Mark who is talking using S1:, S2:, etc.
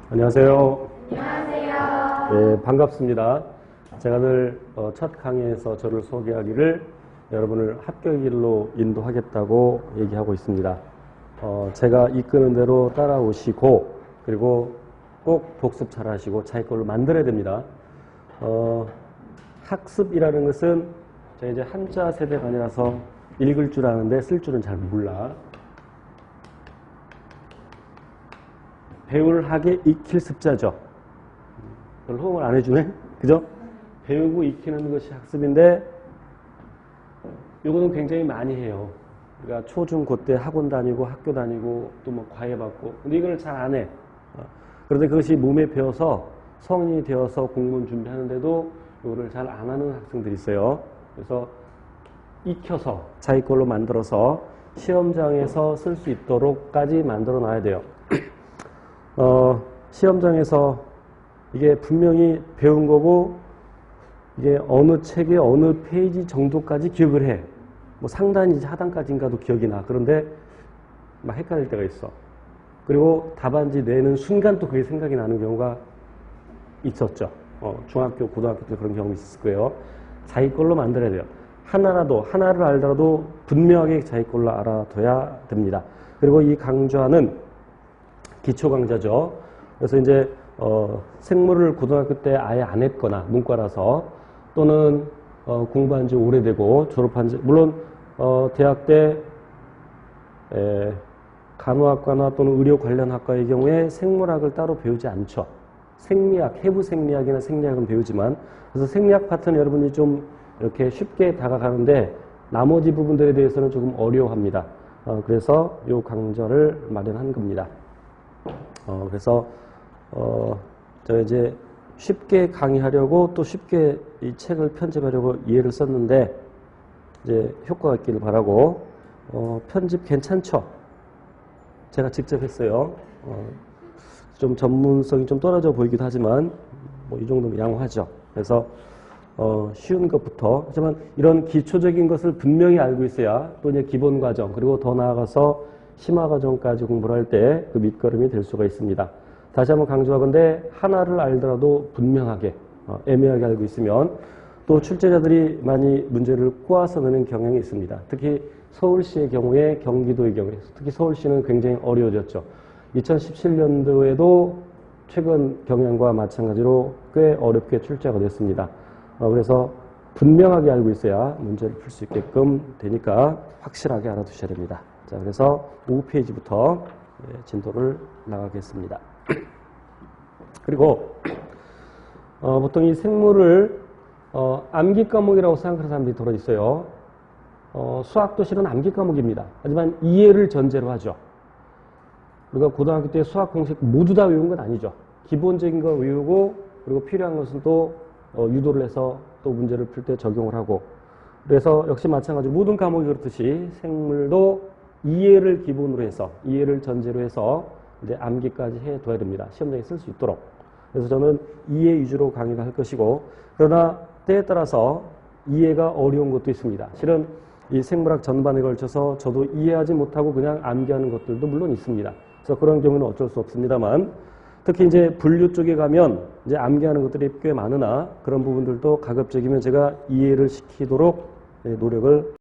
S1: 안녕하세요.
S2: 안녕하세요.
S1: 네, 반갑습니다. 제가 늘 첫 강의에서 저를 소개하기를 여러분을 합격의 길로 인도하겠다고 얘기하고 있습니다. 제가 이끄는 대로 따라오시고 그리고 꼭 복습 잘 하시고 자기 걸로 만들어야 됩니다. 학습이라는 것은 제가 이제 한자 세대가 아니라서 읽을 줄 아는데 쓸 줄은 잘 몰라. 배울 학에 익힐 습자죠. 별로 호응을 안 해주네? 그죠? 배우고 익히는 것이 학습인데 이거는 굉장히 많이 해요. 그러니까 초중 고 때 학원 다니고 학교 다니고 또 뭐 과외 받고 근데 이걸 잘 안 해. 그런데 그것이 몸에 배어서 성인이 되어서 공무원 준비하는데도 이거를 잘 안 하는 학생들이 있어요. 그래서 익혀서 자기 걸로 만들어서 시험장에서 쓸 수 있도록까지 만들어 놔야 돼요. 시험장에서 이게 분명히 배운 거고 이게 어느 책의 어느 페이지 정도까지 기억을 해. 뭐 상단인지 하단까지인가도 기억이 나. 그런데 막 헷갈릴 때가 있어. 그리고 답안지 내는 순간 또 그게 생각이 나는 경우가 있었죠. 중학교, 고등학교 때 그런 경우 있었을 거예요. 자기 걸로 만들어야 돼요. 하나를 알더라도 분명하게 자기 걸로 알아둬야 됩니다. 그리고 이 강좌는 기초 강좌죠. 그래서 이제 생물을 고등학교 때 아예 안 했거나 문과라서 또는 공부한 지 오래되고 졸업한 지 물론 대학 때 간호학과나 또는 의료 관련 학과의 경우에 생물학을 따로 배우지 않죠. 생리학, 해부 생리학이나 생리학은 배우지만 그래서 생리학 파트는 여러분이 좀 이렇게 쉽게 다가가는데 나머지 부분들에 대해서는 조금 어려워합니다. 그래서 이 강좌를 마련한 겁니다. 그래서 제가 이제 쉽게 강의하려고 또 쉽게 이 책을 편집하려고 이해를 썼는데 이제 효과가 있기를 바라고 편집 괜찮죠? 제가 직접 했어요. 좀 전문성이 좀 떨어져 보이기도 하지만 뭐 이 정도면 양호하죠. 그래서 쉬운 것부터 하지만 이런 기초적인 것을 분명히 알고 있어야 또 이제 기본 과정 그리고 더 나아가서 심화 과정까지 공부를 할 때 그 밑거름이 될 수가 있습니다. 다시 한번 강조하건대 하나를 알더라도 분명하게 애매하게 알고 있으면 또 출제자들이 많이 문제를 꼬아서 내는 경향이 있습니다. 특히 서울시의 경우에 경기도의 경우에 특히 서울시는 굉장히 어려워졌죠. 2017년도에도 최근 경향과 마찬가지로 꽤 어렵게 출제가 됐습니다. 그래서 분명하게 알고 있어야 문제를 풀 수 있게끔 되니까 확실하게 알아두셔야 됩니다. 자, 그래서 5페이지부터 진도를 나가겠습니다. 그리고 보통 이 생물을 암기 과목이라고 생각하는 사람들이 들어 있어요. 수학도 실은 암기 과목입니다. 하지만 이해를 전제로 하죠. 우리가 고등학교 때 수학 공식 모두 다 외운 건 아니죠. 기본적인 거 외우고 그리고 필요한 것은 또 유도를 해서 또 문제를 풀 때 적용을 하고 그래서 역시 마찬가지로 모든 과목이 그렇듯이 생물도 이해를 기본으로 해서 이해를 전제로 해서 이제 암기까지 해둬야 됩니다. 시험장에 쓸 수 있도록. 그래서 저는 이해 위주로 강의를 할 것이고 그러나 때에 따라서 이해가 어려운 것도 있습니다. 실은 이 생물학 전반에 걸쳐서 저도 이해하지 못하고 그냥 암기하는 것들도 물론 있습니다. 그래서 그런 경우는 어쩔 수 없습니다만 특히 이제 분류 쪽에 가면 이제 암기하는 것들이 꽤 많으나 그런 부분들도 가급적이면 제가 이해를 시키도록 노력을